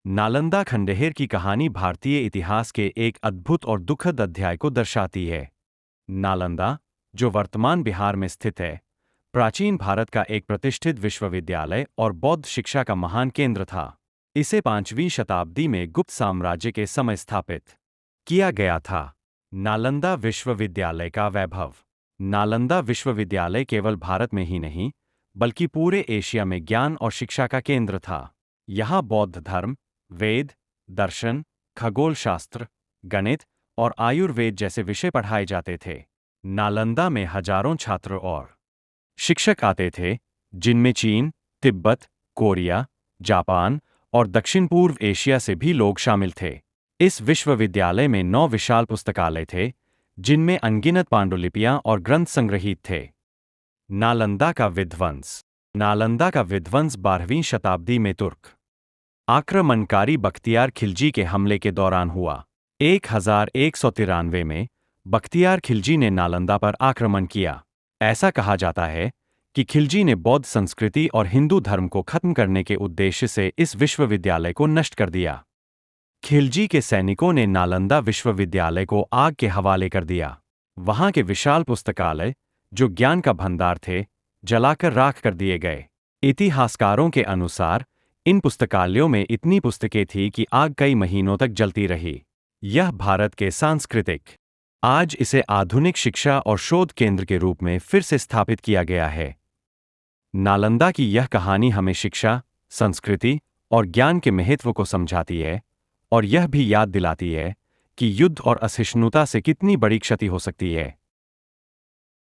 नालंदा खंडहर की कहानी भारतीय इतिहास के एक अद्भुत और दुखद अध्याय को दर्शाती है। नालंदा, जो वर्तमान बिहार में स्थित है, प्राचीन भारत का एक प्रतिष्ठित विश्वविद्यालय और बौद्ध शिक्षा का महान केंद्र था। इसे 5वीं शताब्दी में गुप्त साम्राज्य के समय स्थापित किया गया था। नालंदा विश्वविद्यालय का वैभव। नालंदा विश्वविद्यालय केवल भारत में ही नहीं, बल्कि पूरे एशिया में ज्ञान और शिक्षा का केंद्र था। यहाँ बौद्ध धर्म, वेद, दर्शन, खगोल शास्त्र, गणित और आयुर्वेद जैसे विषय पढ़ाए जाते थे। नालंदा में हजारों छात्र और शिक्षक आते थे, जिनमें चीन, तिब्बत, कोरिया, जापान और दक्षिण पूर्व एशिया से भी लोग शामिल थे। इस विश्वविद्यालय में 9 विशाल पुस्तकालय थे, जिनमें अनगिनत पांडुलिपियां और ग्रंथ संग्रहीत थे। नालंदा का विध्वंस। नालंदा का विध्वंस 12वीं शताब्दी में तुर्क आक्रमणकारी बख्तियार खिलजी के हमले के दौरान हुआ। 1193 में बख्तियार खिलजी ने नालंदा पर आक्रमण किया। ऐसा कहा जाता है कि खिलजी ने बौद्ध संस्कृति और हिंदू धर्म को खत्म करने के उद्देश्य से इस विश्वविद्यालय को नष्ट कर दिया। खिलजी के सैनिकों ने नालंदा विश्वविद्यालय को आग के हवाले कर दिया। वहां के विशाल पुस्तकालय, जो ज्ञान का भंडार थे, जलाकर राख कर दिए गए। इतिहासकारों के अनुसार इन पुस्तकालयों में इतनी पुस्तकें थीं कि आग कई महीनों तक जलती रही। यह भारत के सांस्कृतिक। आज इसे आधुनिक शिक्षा और शोध केंद्र के रूप में फिर से स्थापित किया गया है। नालंदा की यह कहानी हमें शिक्षा, संस्कृति और ज्ञान के महत्व को समझाती है, और यह भी याद दिलाती है कि युद्ध और असहिष्णुता से कितनी बड़ी क्षति हो सकती है।